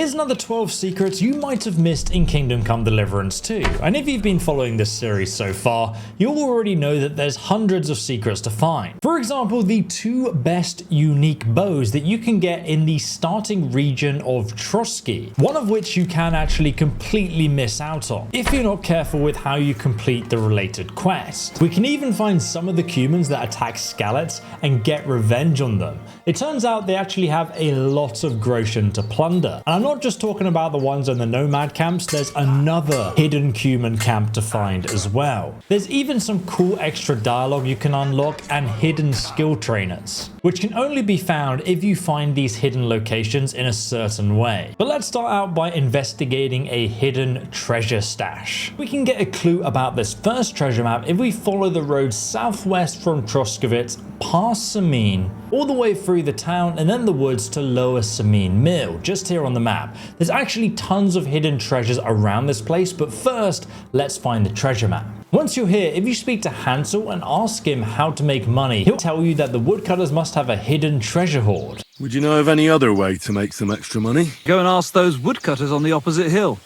Here's another 12 secrets you might have missed in Kingdom Come Deliverance 2. And if you've been following this series so far, you'll already know that there's hundreds of secrets to find. For example, the 2 best unique bows that you can get in the starting region of Trosky, one of which you can actually completely miss out on if you're not careful with how you complete the related quest. We can even find some of the Cumens that attack Skalits and get revenge on them. It turns out they actually have a lot of Groschen to plunder. And I'm not just talking about the ones in the nomad camps, there's another hidden Cumen camp to find as well. There's even some cool extra dialogue you can unlock and hidden skill trainers, which can only be found if you find these hidden locations in a certain way. But let's start out by investigating a hidden treasure stash. We can get a clue about this first treasure map if we follow the road southwest from Troskovitz, past Samin, all the way through the town and then the woods to Lower Samin Mill, just here on the map. There's actually tons of hidden treasures around this place, but first, let's find the treasure map. Once you're here, if you speak to Hansel and ask him how to make money, he'll tell you that the woodcutters must have a hidden treasure hoard. Would you know of any other way to make some extra money? Go and ask those woodcutters on the opposite hill.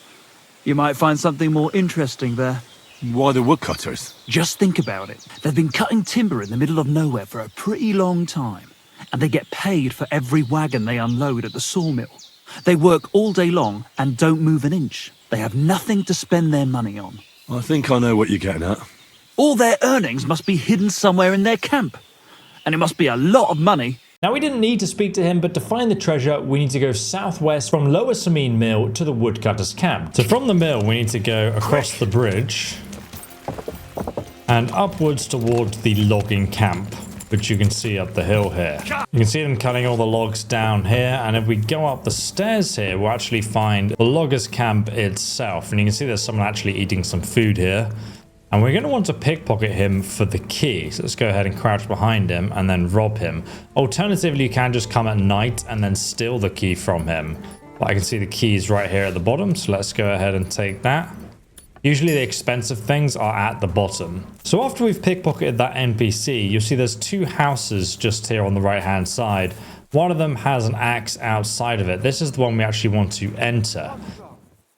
You might find something more interesting there. Why the woodcutters? Just think about it. They've been cutting timber in the middle of nowhere for a pretty long time, and they get paid for every wagon they unload at the sawmill. They work all day long and don't move an inch. They have nothing to spend their money on. I think I know what you're getting at. All their earnings must be hidden somewhere in their camp, and it must be a lot of money. Now, we didn't need to speak to him, but to find the treasure, we need to go southwest from Lower Samin Mill to the woodcutters camp. So from the mill, we need to go across the bridge and upwards towards the logging camp, which you can see up the hill here. You can see them cutting all the logs down here, and if we go up the stairs here, we'll actually find the loggers camp itself. And you can see there's someone actually eating some food here. And we're going to want to pickpocket him for the key. So let's go ahead and crouch behind him and then rob him. Alternatively, you can just come at night and then steal the key from him. But I can see the keys right here at the bottom, so let's go ahead and take that. Usually the expensive things are at the bottom. So after we've pickpocketed that NPC, you'll see there's 2 houses just here on the right hand side. One of them has an axe outside of it. This is the one we actually want to enter.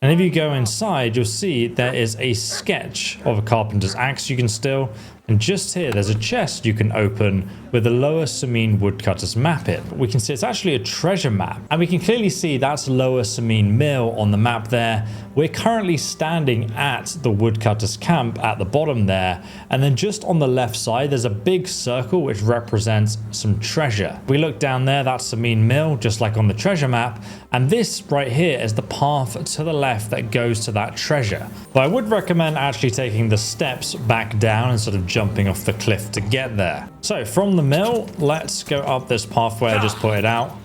And if you go inside, you'll see there is a sketch of a carpenter's axe you can steal. And just here, there's a chest you can open with the Lower Samin woodcutters map in. We can see it's actually a treasure map. And we can clearly see that's Lower Samin Mill on the map there. We're currently standing at the woodcutters camp at the bottom there. And then just on the left side, there's a big circle which represents some treasure. We look down there, that's Samin Mill, just like on the treasure map. And this right here is the path to the left that goes to that treasure. But I would recommend actually taking the steps back down instead of jumping off the cliff to get there. So from the mill, let's go up this pathway I just pointed out,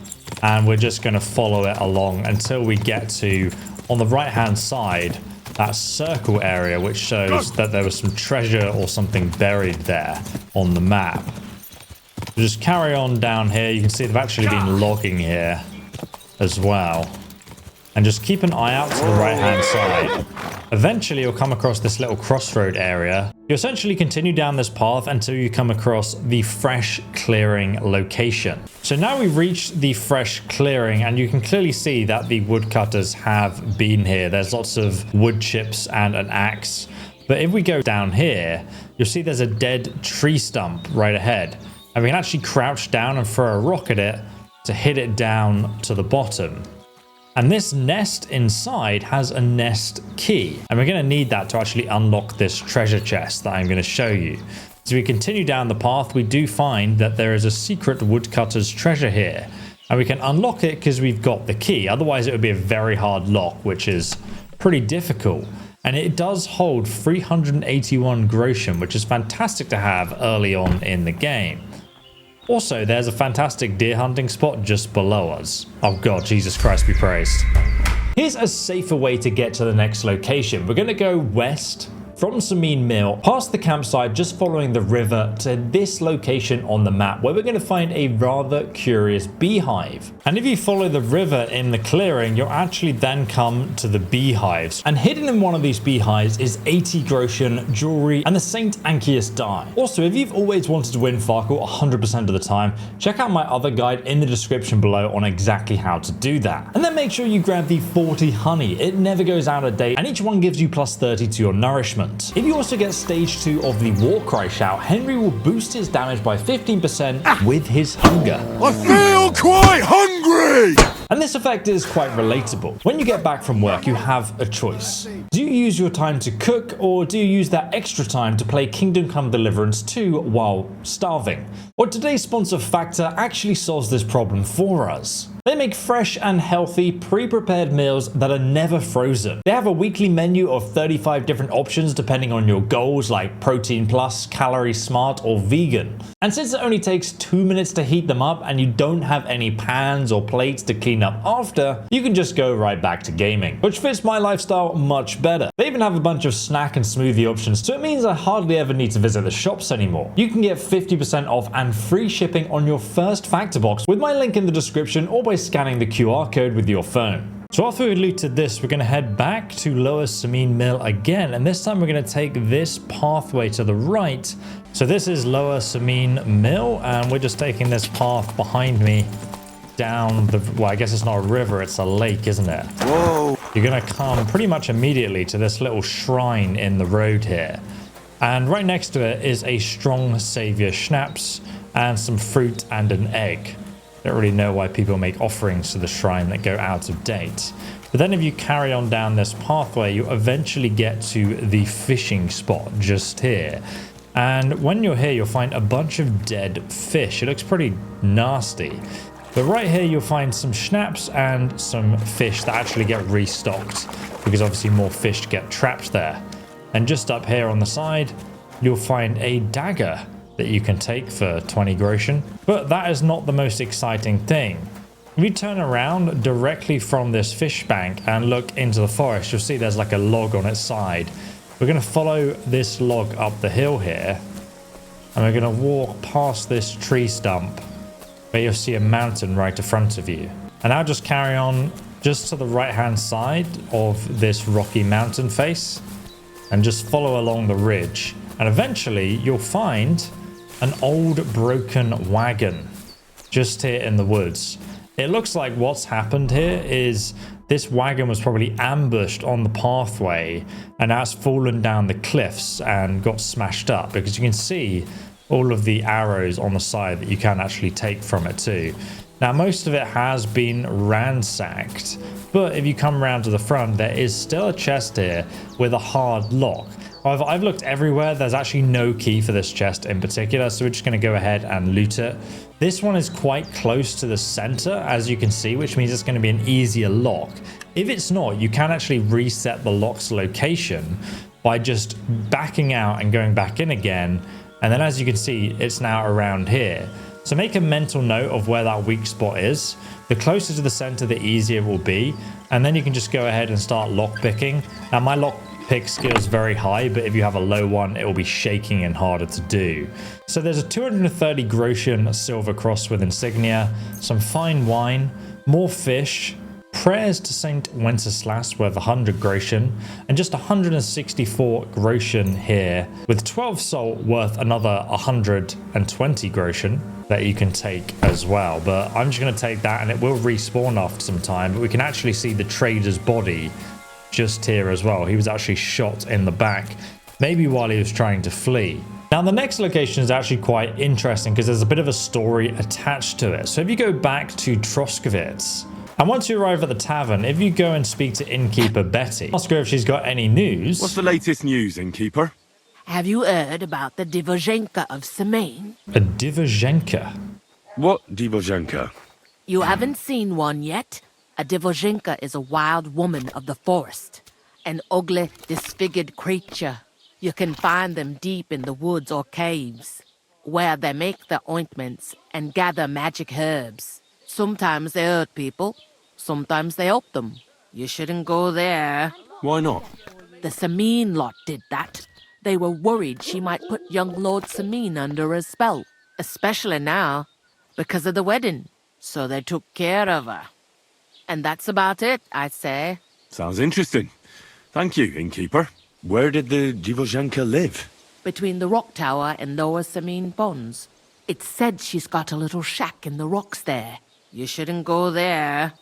and we're just going to follow it along until we get to, on the right hand side, that circle area which shows that there was some treasure or something buried there on the map. So just carry on down here. You can see they've actually been logging here as well. And just keep an eye out to the right hand side. Eventually you'll come across this little crossroad area. You essentially continue down this path until you come across the fresh clearing location. So now we've reached the fresh clearing, and you can clearly see that the woodcutters have been here. There's lots of wood chips and an axe. But if we go down here, you'll see there's a dead tree stump right ahead. And we can actually crouch down and throw a rock at it to hit it down to the bottom. And this nest inside has a nest key, and we're going to need that to actually unlock this treasure chest that I'm going to show you. As we continue down the path, we do find that there is a secret woodcutter's treasure here, and we can unlock it because we've got the key. Otherwise it would be a very hard lock, which is pretty difficult. And it does hold 381 Groschen, which is fantastic to have early on in the game. Also, there's a fantastic deer hunting spot just below us. Oh God, Jesus Christ be praised. Here's a safer way to get to the next location. We're going to go west from Summery Mill, past the campsite, just following the river to this location on the map where we're going to find a rather curious beehive. And if you follow the river in the clearing, you'll actually then come to the beehives. And hidden in one of these beehives is 80 groschen, jewelry, and the Saint Anchius die. Also, if you've always wanted to win Farkle 100% of the time, check out my other guide in the description below on exactly how to do that. And then make sure you grab the 40 honey. It never goes out of date, and each one gives you plus 30 to your nourishment. If you also get stage 2 of the Warcry shout, Henry will boost his damage by 15% with his hunger. I feel quite hungry! And this effect is quite relatable. When you get back from work, you have a choice. Do you use your time to cook, or do you use that extra time to play Kingdom Come Deliverance 2 while starving? Well, today's sponsor Factor actually solves this problem for us. They make fresh and healthy pre-prepared meals that are never frozen. They have a weekly menu of 35 different options depending on your goals, like protein plus, calorie smart, or vegan. And since it only takes 2 minutes to heat them up and you don't have any pans or plates to clean up after, you can just go right back to gaming, which fits my lifestyle much better. They even have a bunch of snack and smoothie options, so it means I hardly ever need to visit the shops anymore. You can get 50% off and free shipping on your first Factor box with my link in the description, or by scanning the QR code with your phone. So after we looted this, we're going to head back to Lower Summery Mill again, and this time we're going to take this pathway to the right. So this is Lower Summery Mill, and we're just taking this path behind me down the, well, I guess it's not a river, it's a lake, isn't it? Whoa! You're going to come pretty much immediately to this little shrine in the road here. And right next to it is a strong savior schnapps and some fruit and an egg. Don't really know why people make offerings to the shrine that go out of date. But then if you carry on down this pathway, you eventually get to the fishing spot just here. And when you're here, you'll find a bunch of dead fish. It looks pretty nasty. But right here, you'll find some schnapps and some fish that actually get restocked, because obviously more fish get trapped there. And just up here on the side, you'll find a dagger that you can take for 20 groschen. But that is not the most exciting thing. If you turn around directly from this fish bank and look into the forest, you'll see there's like a log on its side. We're going to follow this log up the hill here, and we're going to walk past this tree stump where you'll see a mountain right in front of you. And I'll just carry on just to the right hand side of this rocky mountain face and just follow along the ridge. And eventually you'll find an old broken wagon just here in the woods. It looks like what's happened here is this wagon was probably ambushed on the pathway and has fallen down the cliffs and got smashed up, because you can see all of the arrows on the side that you can actually take from it too. Now most of it has been ransacked, but if you come around to the front, there is still a chest here with a hard lock. However, I've looked everywhere. There's actually no key for this chest in particular, so we're just going to go ahead and loot it. This one is quite close to the center, as you can see, which means it's going to be an easier lock. If it's not, you can actually reset the lock's location by just backing out and going back in again. And then as you can see, it's now around here. So make a mental note of where that weak spot is. The closer to the center, the easier it will be. And then you can just go ahead and start lock picking. Now my lock pick skill is very high, but if you have a low one, it will be shaking and harder to do. So there's a 230 groschen silver cross with insignia, some fine wine, more fish, prayers to Saint Wenceslas worth 100 groschen, and just 164 groschen here, with 12 salt worth another 120 groschen that you can take as well. But I'm just going to take that, and it will respawn after some time, but we can actually see the trader's body just here as well. He was actually shot in the back, maybe while he was trying to flee. Now the next location is actually quite interesting because there's a bit of a story attached to it. So if you go back to Trosky, and once you arrive at the tavern, if you go and speak to innkeeper Betty, ask her if she's got any news. What's the latest news, innkeeper? Have you heard about the Divozhenka of Semaine? A Divozhenka? What Divozhenka? You haven't seen one yet? A Divozhenka is a wild woman of the forest. An ugly, disfigured creature. You can find them deep in the woods or caves, where they make their ointments and gather magic herbs. Sometimes they hurt people, sometimes they help them. You shouldn't go there. Why not? The Semaine lot did that. They were worried she might put young Lord Samin under a spell, especially now, because of the wedding. So they took care of her. And that's about it, I'd say. Sounds interesting. Thank you, innkeeper. Where did the Divozhenka live? Between the rock tower and Lower Samin Ponds. It's said she's got a little shack in the rocks there. You shouldn't go there.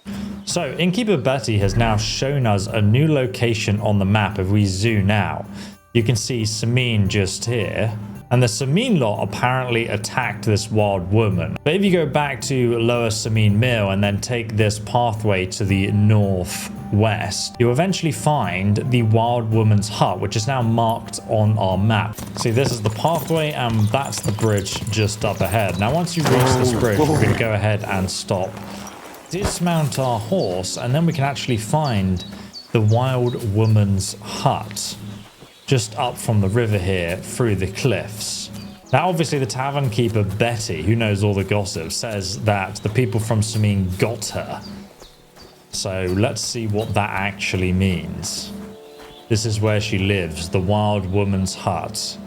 So, Innkeeper Betty has now shown us a new location on the map. If we zoom out, you can see Samin just here. And the Samin lot apparently attacked this wild woman. But if you go back to Lower Samin Mill and then take this pathway to the northwest, you'll eventually find the wild woman's hut, which is now marked on our map. See, this is the pathway and that's the bridge just up ahead. Now, once you reach this bridge, we're going to go ahead and stop, dismount our horse, and then we can actually find the wild woman's hut just up from the river here through the cliffs. Now, obviously, the tavern keeper Betty, who knows all the gossip, says that the people from Samin got her. So let's see what that actually means. This is where she lives, the wild woman's hut.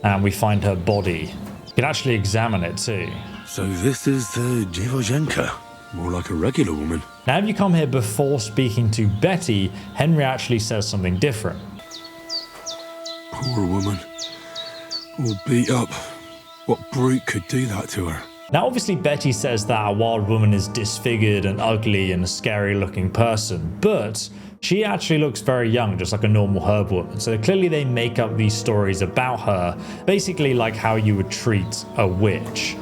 And we find her body. You can actually examine it too. So this is the Divozhenka. More like a regular woman. Now, if you come here before speaking to Betty, Henry actually says something different. Poor woman. All beat up. What brute could do that to her? Now, obviously, Betty says that a wild woman is disfigured and ugly and a scary looking person, but she actually looks very young, just like a normal herb woman. So clearly they make up these stories about her, basically like how you would treat a witch.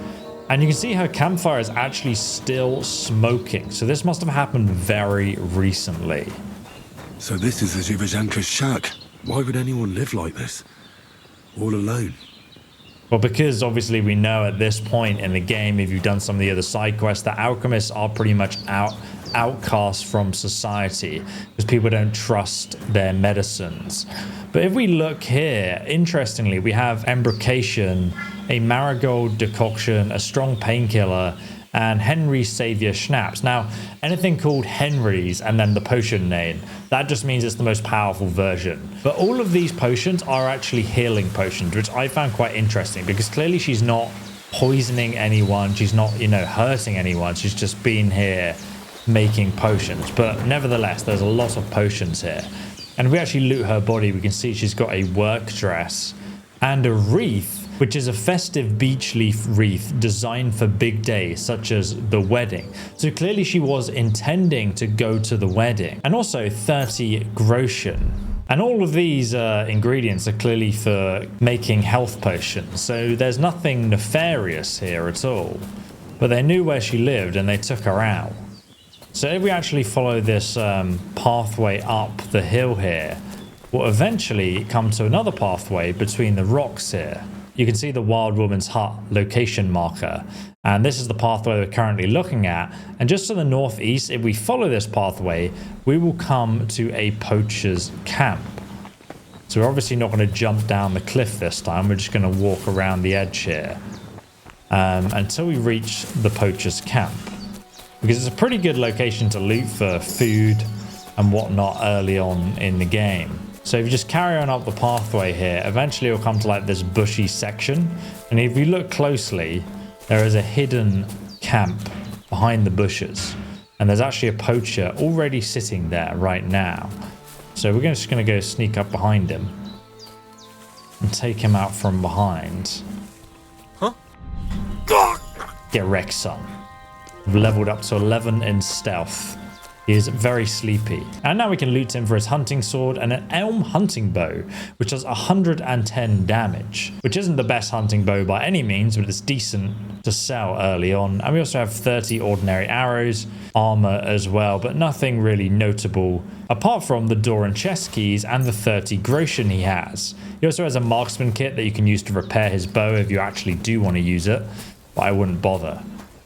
And you can see her campfire is actually still smoking. So this must have happened very recently. So this is the Divozhenka's shack. Why would anyone live like this? All alone? Well, because obviously we know at this point in the game, if you've done some of the other side quests, that alchemists are pretty much outcast from society because people don't trust their medicines. But if we look here, interestingly, we have embrocation, a marigold decoction, a strong painkiller, and Henry's Savior Schnapps. Now, anything called Henry's and then the potion name, that just means it's the most powerful version. But all of these potions are actually healing potions, which I found quite interesting because clearly she's not poisoning anyone. She's not, hurting anyone. She's just been here making potions. But nevertheless, there's a lot of potions here. And if we actually loot her body, we can see she's got a work dress and a wreath, which is a festive beech leaf wreath designed for big days such as the wedding. So clearly she was intending to go to the wedding. And also 30 groschen. And all of these ingredients are clearly for making health potions. So there's nothing nefarious here at all. But they knew where she lived and they took her out. So if we actually follow this pathway up the hill here, we'll eventually come to another pathway between the rocks here. You can see the wild woman's hut location marker, and this is the pathway we're currently looking at. And just to the northeast, if we follow this pathway, we will come to a poacher's camp. So we're obviously not going to jump down the cliff this time. We're just going to walk around the edge here until we reach the poacher's camp, because it's a pretty good location to loot for food and whatnot early on in the game. So if you just carry on up the pathway here, eventually you'll come to like this bushy section. And if you look closely, there is a hidden camp behind the bushes. And there's actually a poacher already sitting there right now. So we're just going to go sneak up behind him and take him out from behind. Huh? Get wrecked, son. We've leveled up to 11 in stealth. He is very sleepy. And now we can loot him for his hunting sword and an elm hunting bow, which does 110 damage, which isn't the best hunting bow by any means, but it's decent to sell early on. And we also have 30 ordinary arrows, armor as well, but nothing really notable apart from the door and chest keys and the 30 groschen he has. He also has a marksman kit that you can use to repair his bow if you actually do want to use it, but I wouldn't bother.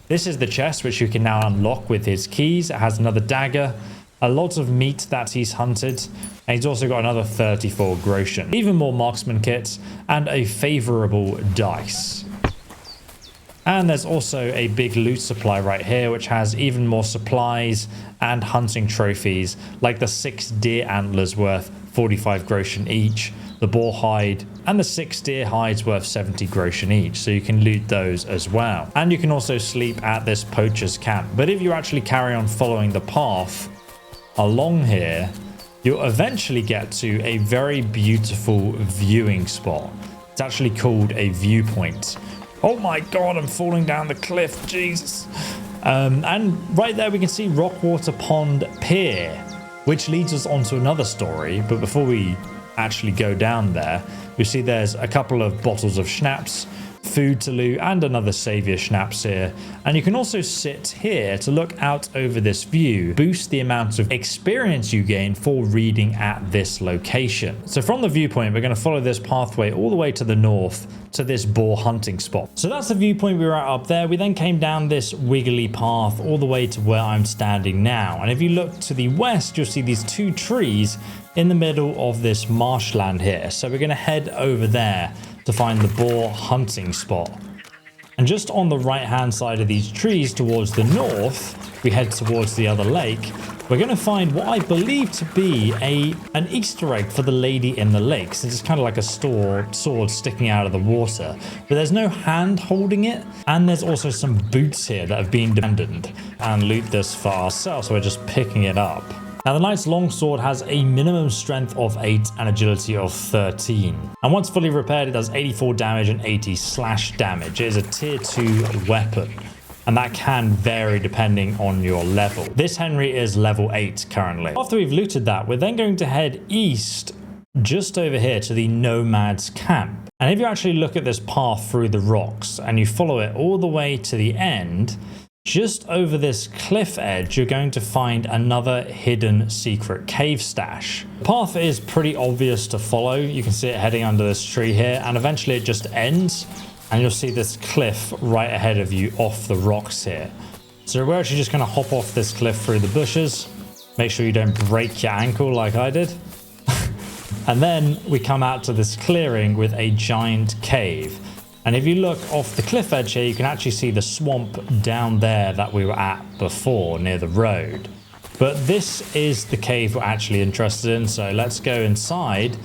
This is the chest, which you can now unlock with his keys. It has another dagger, a lot of meat that he's hunted, and he's also got another 34 groschen, even more marksman kits, and a favorable dice. And there's also a big loot supply right here, which has even more supplies and hunting trophies, like the 6 deer antlers worth 45 groschen each, the boar hide and the 6 deer hides worth 70 groschen each, so you can loot those as well. And you can also sleep at this poacher's camp. But if you actually carry on following the path along here, you'll eventually get to a very beautiful viewing spot. It's actually called a viewpoint. Oh my god, I'm falling down the cliff, Jesus. And right there we can see Rockwater Pond Pier, which leads us onto another story. But before we actually go down there, you see there's a couple of bottles of schnapps, food to loot, and another Savior schnapps here. And you can also sit here to look out over this view, boost the amount of experience you gain for reading at this location. So from the viewpoint, we're going to follow this pathway all the way to the north to this boar hunting spot. So that's the viewpoint we were at up there. We then came down this wiggly path all the way to where I'm standing now. And if you look to the west, you'll see these 2 trees in the middle of this marshland here. So we're going to head over there to find the boar hunting spot. And just on the right hand side of these trees towards the north, we head towards the other lake. We're going to find what I believe to be an Easter egg for the lady in the lake, since it's kind of like a sword sticking out of the water. But there's no hand holding it, and there's also some boots here that have been abandoned. And loot this for ourselves, so we're just picking it up. Now the Knight's Longsword has a minimum strength of 8 and agility of 13. And once fully repaired, it does 84 damage and 80 slash damage. It is a tier 2 weapon, and that can vary depending on your level. This Henry is level 8 currently. After we've looted that, we're then going to head east just over here to the Nomad's camp. And if you actually look at this path through the rocks and you follow it all the way to the end, just over this cliff edge, you're going to find another hidden secret cave stash. The path is pretty obvious to follow. You can see it heading under this tree here, and eventually it just ends, and you'll see this cliff right ahead of you off the rocks here. So we're actually just going to hop off this cliff through the bushes. Make sure you don't break your ankle like I did. And then we come out to this clearing with a giant cave. And if you look off the cliff edge here, you can actually see the swamp down there that we were at before near the road. But this is the cave we're actually interested in. So let's go inside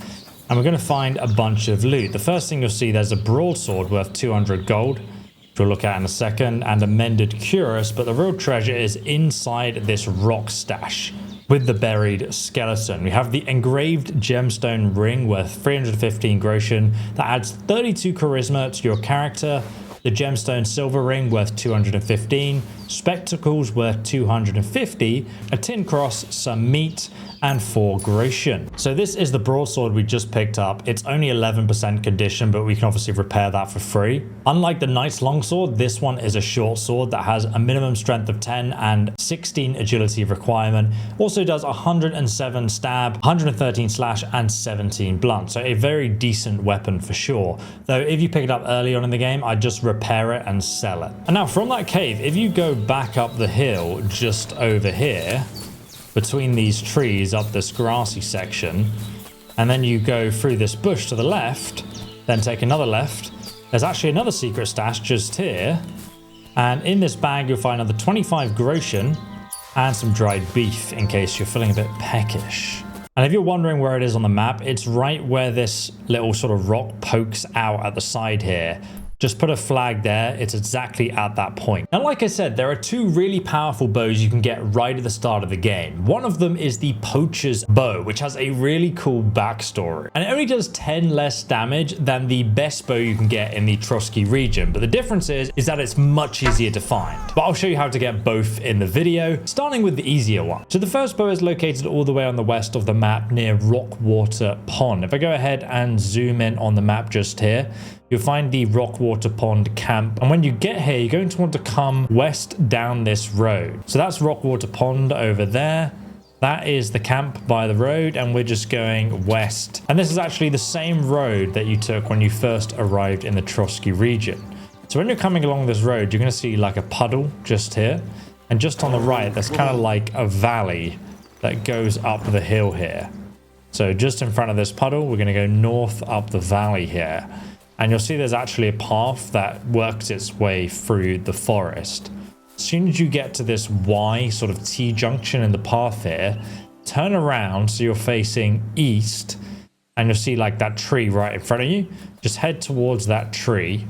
and we're going to find a bunch of loot. The first thing you'll see, there's a broadsword worth 200 gold, which we'll look at in a second, and a mended cuirass. But the real treasure is inside this rock stash with the buried skeleton. We have the engraved gemstone ring worth 315 groschen that adds 32 charisma to your character. The gemstone silver ring worth 215, spectacles worth 250, a tin cross, some meat, and 4 groschen. So this is the broadsword we just picked up. It's only 11% condition, but we can obviously repair that for free. Unlike the Knight's Longsword, this one is a short sword that has a minimum strength of 10 and 16 agility requirement. Also does 107 stab, 113 slash, and 17 blunt. So a very decent weapon for sure. Though if you pick it up early on in the game, I'd just repair it and sell it. And now from that cave, if you go back up the hill just over here, between these trees up this grassy section, and then you go through this bush to the left, then take another left, there's actually another secret stash just here, and in this bag you'll find another 25 groschen and some dried beef in case you're feeling a bit peckish. And if you're wondering where it is on the map, it's right where this little sort of rock pokes out at the side here. Just put a flag there. It's exactly at that point. And like I said, there are 2 really powerful bows you can get right at the start of the game. One of them is the Poacher's bow, which has a really cool backstory. And it only does 10 less damage than the best bow you can get in the Trosky region. But the difference is that it's much easier to find. But I'll show you how to get both in the video, starting with the easier one. So the first bow is located all the way on the west of the map near Rockwater Pond. If I go ahead and zoom in on the map just here, you'll find the Rockwater Pond camp. And when you get here, you're going to want to come west down this road. So that's Rockwater Pond over there. That is the camp by the road, and we're just going west. And this is actually the same road that you took when you first arrived in the Trosky region. So when you're coming along this road, you're going to see like a puddle just here. And just on the right, there's kind of like a valley that goes up the hill here. So just in front of this puddle, we're going to go north up the valley here. And you'll see there's actually a path that works its way through the forest. As soon as you get to this Y sort of T junction in the path here, turn around so you're facing east, and you'll see like that tree right in front of you. Just head towards that tree.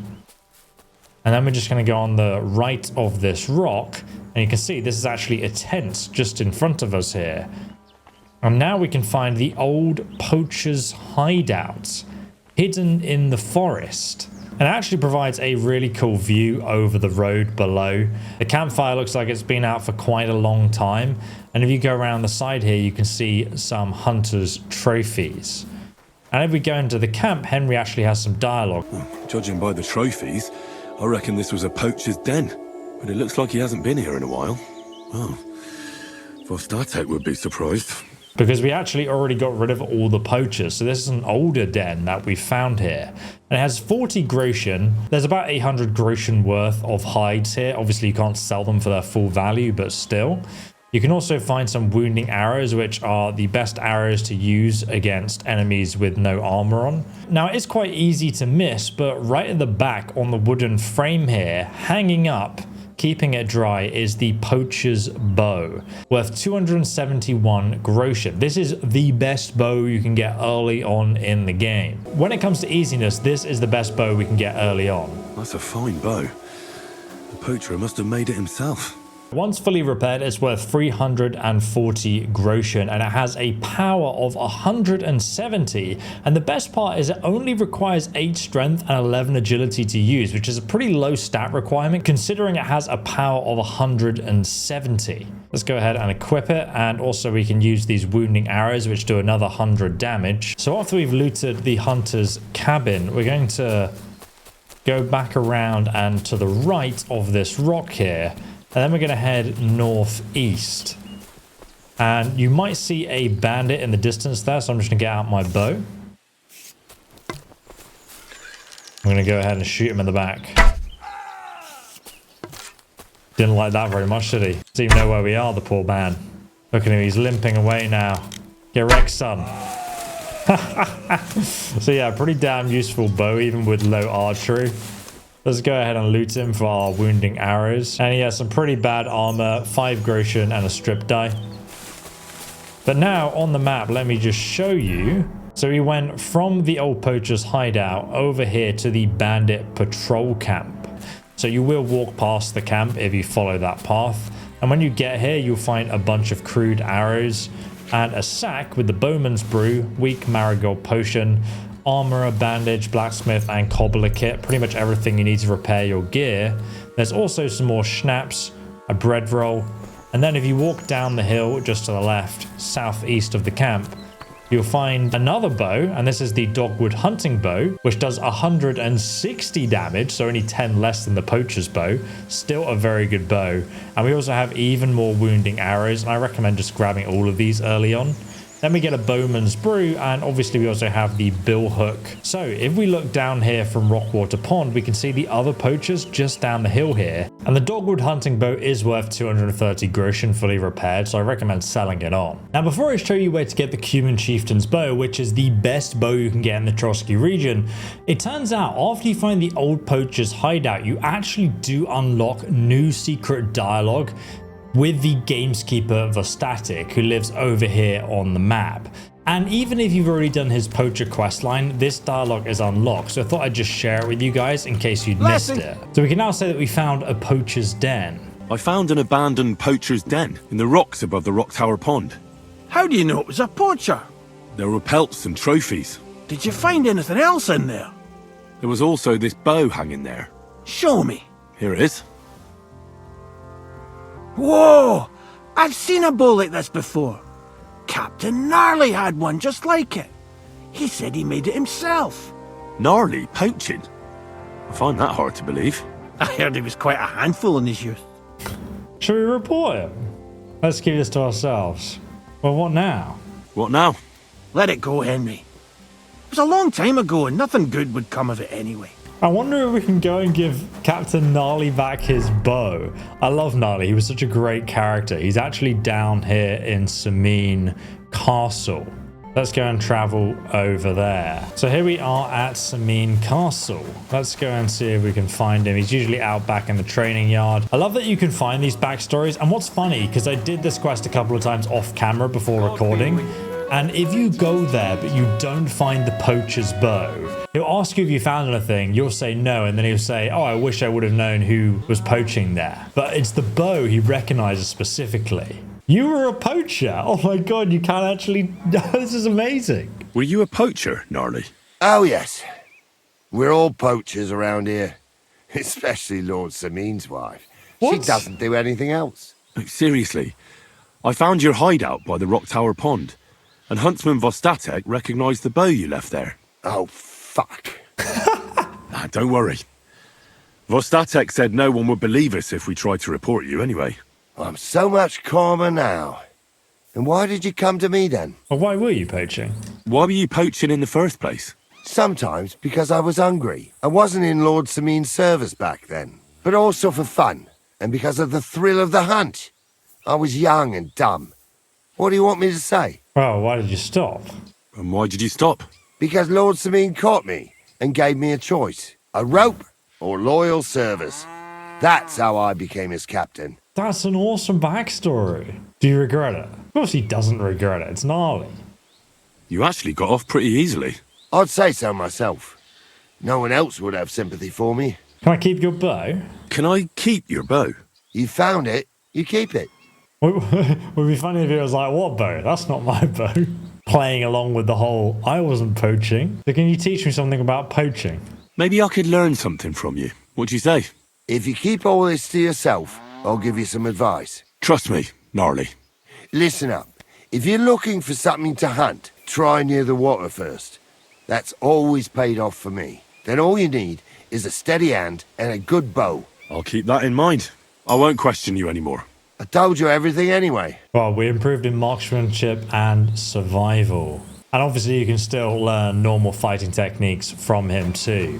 And then we're just going to go on the right of this rock. And you can see this is actually a tent just in front of us here. And now we can find the old Poachers hideout hidden in the forest. And it actually provides a really cool view over the road below. The campfire looks like it's been out for quite a long time. And if you go around the side here, you can see some hunters' trophies. And if we go into the camp, Henry actually has some dialogue. Judging by the trophies, I reckon this was a poacher's den. But it looks like he hasn't been here in a while. Well, Vostatek would be surprised. Because we actually already got rid of all the poachers. So this is an older den that we found here. And it has 40 groschen. There's about 800 groschen worth of hides here. Obviously, you can't sell them for their full value, but still. You can also find some wounding arrows, which are the best arrows to use against enemies with no armor on. Now, it is quite easy to miss, but right at the back on the wooden frame here, hanging up, keeping it dry, is the Poacher's bow, worth 271 groschen. This is the best bow you can get early on in the game. When it comes to easiness, this is the best bow we can get early on. That's a fine bow. The poacher must have made it himself. Once fully repaired, it's worth 340 groschen, and it has a power of 170. And the best part is it only requires 8 strength and 11 agility to use, which is a pretty low stat requirement considering it has a power of 170. Let's go ahead and equip it, and also we can use these wounding arrows, which do another 100 damage. So after we've looted the hunter's cabin, we're going to go back around and to the right of this rock here. And then we're going to head northeast. And you might see a bandit in the distance there, so I'm just going to get out my bow. I'm going to go ahead and shoot him in the back. Didn't like that very much, did he? Doesn't even know where we are, the poor man. Look at him, he's limping away now. Get wrecked, son. So yeah, pretty damn useful bow, even with low archery. Let's go ahead and loot him for our wounding arrows. And he has some pretty bad armor, 5 groschen and a strip die. But now on the map, let me just show you. So we went from the old poacher's hideout over here to the bandit patrol camp. So you will walk past the camp if you follow that path. And when you get here, you'll find a bunch of crude arrows and a sack with the bowman's brew, weak marigold potion, armor, bandage, blacksmith, and cobbler kit. Pretty much everything you need to repair your gear. There's also some more schnapps, a bread roll, and then if you walk down the hill just to the left, southeast of the camp, you'll find another bow, and this is the dogwood hunting bow, which does 160 damage, so only 10 less than the poacher's bow. Still a very good bow. And we also have even more wounding arrows, and I recommend just grabbing all of these early on. Then we get a bowman's brew, and obviously we also have the bill hook. So if we look down here from Rockwater Pond, we can see the other poachers just down the hill here. And the dogwood hunting bow is worth 230 groschen fully repaired, so I recommend selling it on. Now before I show you where to get the Cumen Chieftain's bow, which is the best bow you can get in the Trosky region, it turns out after you find the old poacher's hideout, you actually do unlock new secret dialogue with the gameskeeper Vostatek, who lives over here on the map. And even if you've already done his poacher questline, this dialogue is unlocked, so I thought I'd just share it with you guys in case you'd missed it. So we can now say that we found a poacher's den. I found an abandoned poacher's den in the rocks above the Rock Tower Pond. How do you know it was a poacher? There were pelts and trophies. Did you find anything else in there? There was also this bow hanging there. Show me. Here it is. Whoa! I've seen a bow like this before. Captain Gnarly had one just like it. He said he made it himself. Gnarly poaching? I find that hard to believe. I heard he was quite a handful in his youth. Should we report him? Let's keep this to ourselves. Well, what now? What now? Let it go, Henry. It was a long time ago and nothing good would come of it anyway. I wonder if we can go and give Captain Gnarly back his bow. I love Gnarly. He was such a great character. He's actually down here in Summery Castle. Let's go and travel over there. So here we are at Summery Castle. Let's go and see if we can find him. He's usually out back in the training yard. I love that you can find these backstories. And what's funny, because I did this quest a couple of times off camera before recording, And if you go there but you don't find the poacher's bow, he'll ask you if you found anything, you'll say no, and then he'll say, oh, I wish I would have known who was poaching there. But it's the bow he recognizes specifically. You were a poacher? Oh my god, you can't actually... This is amazing. Were you a poacher, Gnarly? Oh, yes. We're all poachers around here. Especially Lord Samin's wife. She What? doesn't do anything else. Seriously, I found your hideout by the Rock Tower Pond, and Huntsman Vostatek recognized the bow you left there. Oh, fuck. Don't worry. Vostatek said no one would believe us if we tried to report you anyway. I'm so much calmer now. And why did you come to me then? Well, why were you poaching? Why were you poaching in the first place? Sometimes because I was hungry. I wasn't in Lord Samin's service back then. But also for fun, and because of the thrill of the hunt. I was young and dumb. What do you want me to say? Well, why did you stop? And why did you stop? Because Lord Samin caught me and gave me a choice. A rope or loyal service. That's how I became his captain. That's an awesome backstory. Do you regret it? Of course he doesn't regret it. It's gnarly. You actually got off pretty easily. I'd say so myself. No one else would have sympathy for me. Can I keep your bow? Can I keep your bow? You found it, you keep it. Would be funny if it was like, what bow? That's not my bow. Playing along with the whole, I wasn't poaching. So can you teach me something about poaching? Maybe I could learn something from you. What do you say? If you keep all this to yourself, I'll give you some advice. Trust me, Gnarly. Listen up. If you're looking for something to hunt, try near the water first. That's always paid off for me. Then all you need is a steady hand and a good bow. I'll keep that in mind. I won't question you anymore. I told you everything anyway. Well, we improved in marksmanship and survival. And obviously you can still learn normal fighting techniques from him too.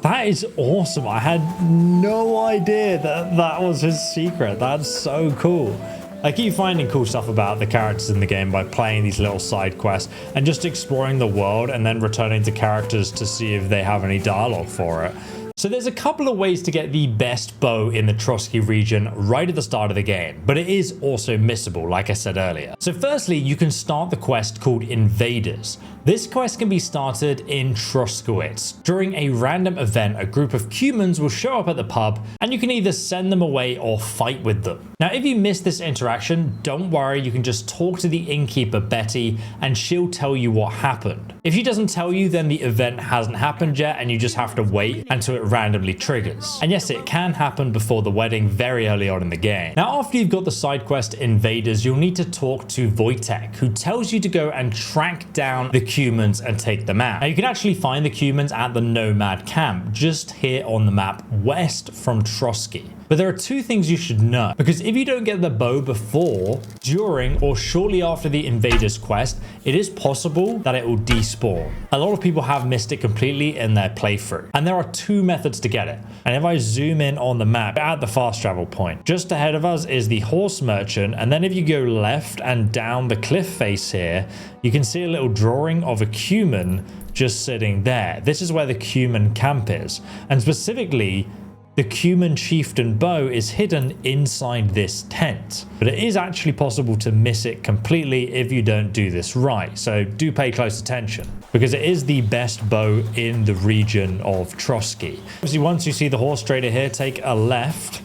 That is awesome. I had no idea that that was his secret. That's so cool. I keep finding cool stuff about the characters in the game by playing these little side quests and just exploring the world and then returning to characters to see if they have any dialogue for it. So there's a couple of ways to get the best bow in the Trosky region right at the start of the game, but it is also missable, like I said earlier. So firstly, you can start the quest called Invaders. This quest can be started in Troskowitz. During a random event, a group of Cumens will show up at the pub, and you can either send them away or fight with them. Now, if you miss this interaction, don't worry, you can just talk to the innkeeper Betty, and she'll tell you what happened. If she doesn't tell you, then the event hasn't happened yet, and you just have to wait until it randomly triggers. And yes, it can happen before the wedding very early on in the game. Now, after you've got the side quest Invaders, you'll need to talk to Wojtek, who tells you to go and track down the Cumens and take them out. Now, you can actually find the Cumens at the Nomad camp, just here on the map west from Trosky. But there are two things you should know, because if you don't get the bow before, during, or shortly after the Invaders quest, it is possible that it will despawn. A lot of people have missed it completely in their playthrough, and there are two methods to get it. And if I zoom in on the map at the fast travel point, just ahead of us is the horse merchant, and then if you go left and down the cliff face here, you can see a little drawing of a Cumen just sitting there. This is where the Cumen camp is, and specifically, the Cumen Chieftain bow is hidden inside this tent, but it is actually possible to miss it completely if you don't do this right, so do pay close attention, because it is the best bow in the region of Trosky. Obviously, once you see the horse trader here, take a left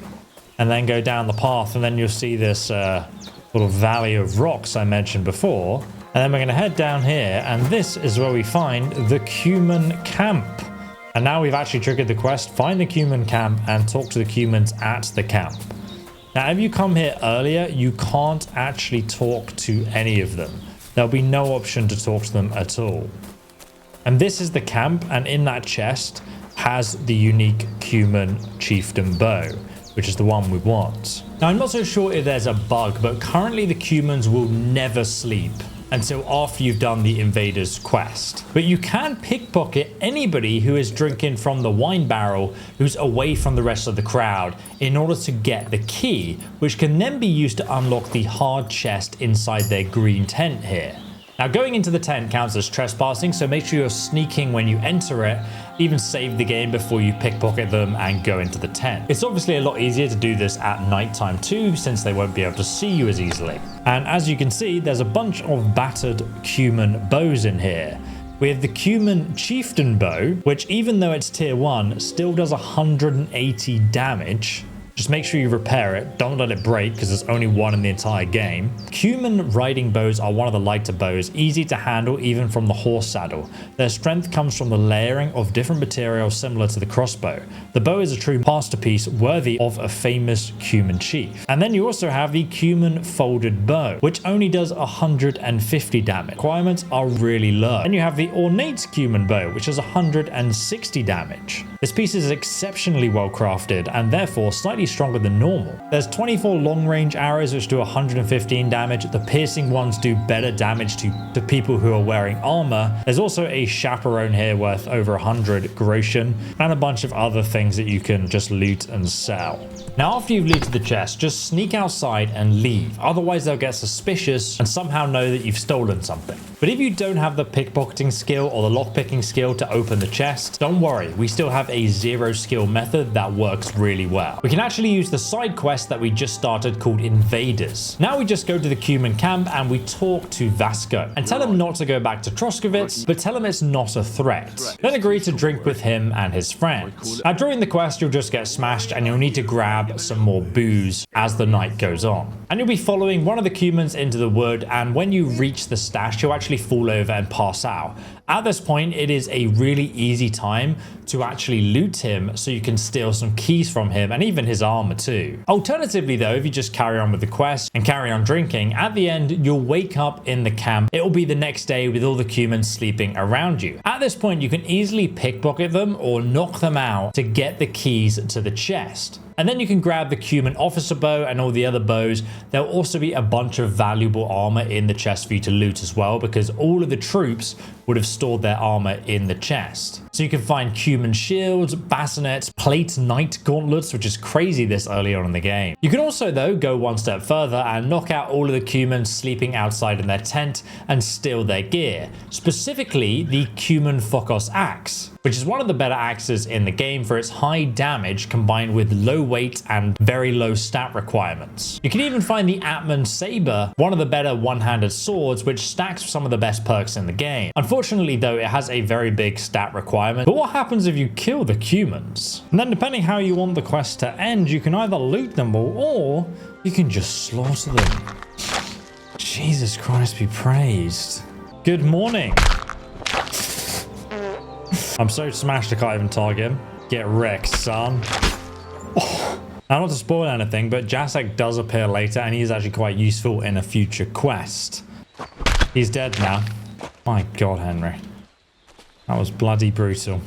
and then go down the path, and then you'll see this little valley of rocks I mentioned before, and then we're going to head down here, and this is where we find the Cumen camp. And now we've actually triggered the quest, find the Cumen camp and talk to the Cumens at the camp. Now, if you come here earlier, you can't actually talk to any of them. There'll be no option to talk to them at all. And this is the camp, and in that chest has the unique Cumen Chieftain bow, which is the one we want. Now, I'm not so sure if there's a bug, but currently the Cumens will never sleep until after you've done the Invaders quest. But you can pickpocket anybody who is drinking from the wine barrel who's away from the rest of the crowd in order to get the key, which can then be used to unlock the hard chest inside their green tent here. Now going into the tent counts as trespassing, so make sure you're sneaking when you enter it, even save the game before you pickpocket them and go into the tent. It's obviously a lot easier to do this at nighttime too, since they won't be able to see you as easily. And as you can see, there's a bunch of battered Cumen bows in here. We have the Cumen Chieftain bow, which even though it's tier 1, still does 180 damage. Just make sure you repair it, don't let it break because there's only one in the entire game. Cumen riding bows are one of the lighter bows, easy to handle even from the horse saddle. Their strength comes from the layering of different materials similar to the crossbow. The bow is a true masterpiece worthy of a famous Cumen chief. And then you also have the Cumen folded bow, which only does 150 damage. Requirements are really low. And you have the ornate Cumen bow, which does 160 damage. This piece is exceptionally well crafted and therefore slightly stronger than normal. There's 24 long range arrows which do 115 damage. The piercing ones do better damage to people who are wearing armor. There's also a chaperone here worth over 100 groschen and a bunch of other things that you can just loot and sell. Now after you've looted the chest, just sneak outside and leave. Otherwise they'll get suspicious and somehow know that you've stolen something. But if you don't have the pickpocketing skill or the lockpicking skill to open the chest, don't worry, we still have a 0 skill method that works really well. We can actually use the side quest that we just started called Invaders. Now we just go to the Cumen camp and we talk to Vasco and tell him not to go back to Troskovitz, but tell him it's not a threat. Then agree to drink with him and his friends. Now during the quest you'll just get smashed and you'll need to grab some more booze as the night goes on. And you'll be following one of the Cumens into the wood, and when you reach the stash you'll actually fall over and pass out. At this point it is a really easy time to actually loot him so you can steal some keys from him and even his armor too. Alternatively though, if you just carry on with the quest and carry on drinking, at the end you'll wake up in the camp. It will be the next day with all the Cumens sleeping around you. At this point you can easily pickpocket them or knock them out to get the keys to the chest. And then you can grab the Cumen officer bow and all the other bows. There'll also be a bunch of valuable armor in the chest for you to loot as well, because all of the troops would have stored their armor in the chest. So you can find Cumen shields, bassinets, plate knight gauntlets, which is crazy this early on in the game. You can also though go one step further and knock out all of the Cumens sleeping outside in their tent and steal their gear. Specifically the Cumen Focus axe, which is one of the better axes in the game for its high damage combined with low weight and very low stat requirements. You can even find the Atman Saber, one of the better one-handed swords, which stacks some of the best perks in the game. Unfortunately though, it has a very big stat requirement. But what happens if you kill the Cumens? And then depending how you want the quest to end, you can either loot them all or you can just slaughter them. Jesus Christ be praised. Good morning. I'm so smashed I can't even target him. Get wrecked, son. Oh. Now, not to spoil anything, but Jacek does appear later and he is actually quite useful in a future quest. He's dead now. My God, Henry. That was bloody brutal.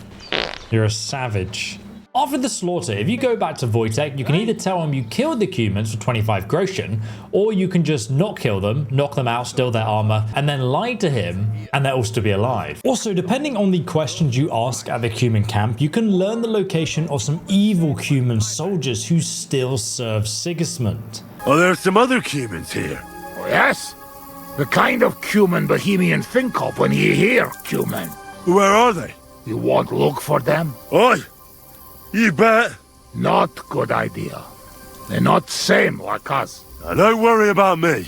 You're a savage. After the slaughter, if you go back to Wojtek, you can either tell him you killed the Cumens for 25 groschen, or you can just not kill them, knock them out, steal their armor, and then lie to him, and they'll still be alive. Also, depending on the questions you ask at the Cumen camp, you can learn the location of some evil Cumen soldiers who still serve Sigismund. Oh, there are some other Cumens here. Oh, yes? The kind of Cumen Bohemian think of when you hear Cumen. Where are they? You won't look for them? Oi! You bet. Not good idea. They're not same like us. Now, don't worry about me.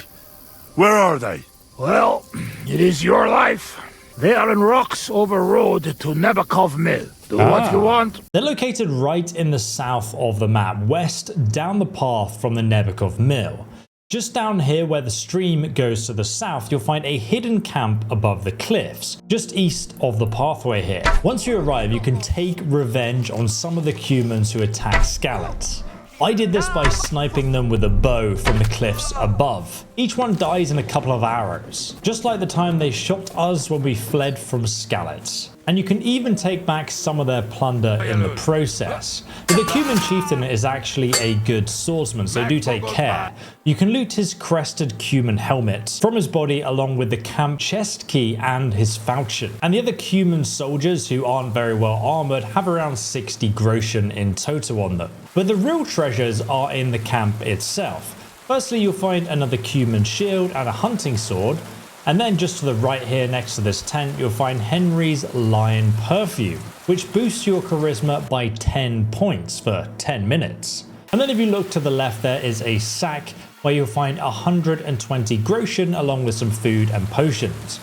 Where are they? Well, it is your life. They are in rocks over road to Nebakov Mill. Do what you want. They're located right in the south of the map, west down the path from the Nebakov Mill. Just down here where the stream goes to the south, you'll find a hidden camp above the cliffs, just east of the pathway here. Once you arrive, you can take revenge on some of the Cumens who attack Skalits. I did this by sniping them with a bow from the cliffs above. Each one dies in a couple of arrows, just like the time they shot us when we fled from Skalits. And you can even take back some of their plunder in the process. But the Cumen Chieftain is actually a good swordsman, so do take care. You can loot his crested Cumen helmet from his body along with the camp chest key and his falchion. And the other Cumen soldiers who aren't very well armored have around 60 groschen in total on them. But the real treasures are in the camp itself. Firstly, you'll find another Cumen shield and a hunting sword. And then just to the right here next to this tent, you'll find Henry's Lion Perfume, which boosts your charisma by 10 points for 10 minutes. And then if you look to the left, there is a sack where you'll find 120 groschen along with some food and potions.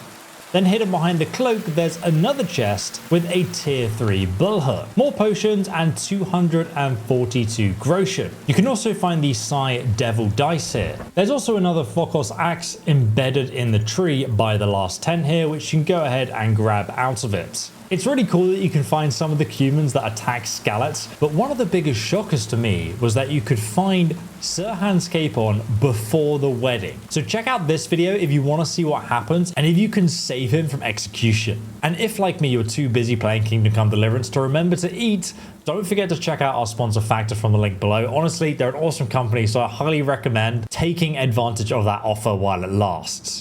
Then hidden behind the cloak, there's another chest with a tier 3 bullhook, more potions and 242 groschen. You can also find the Psy Devil dice here. There's also another Fokos axe embedded in the tree by the last tent here, which you can go ahead and grab out of it. It's really cool that you can find some of the Cumens that attack Skalits, but one of the biggest shockers to me was that you could find Sir Hans Capon before the wedding. So check out this video if you want to see what happens and if you can save him from execution. And if, like me, you're too busy playing Kingdom Come Deliverance to remember to eat, don't forget to check out our sponsor Factor from the link below. Honestly, they're an awesome company, so I highly recommend taking advantage of that offer while it lasts.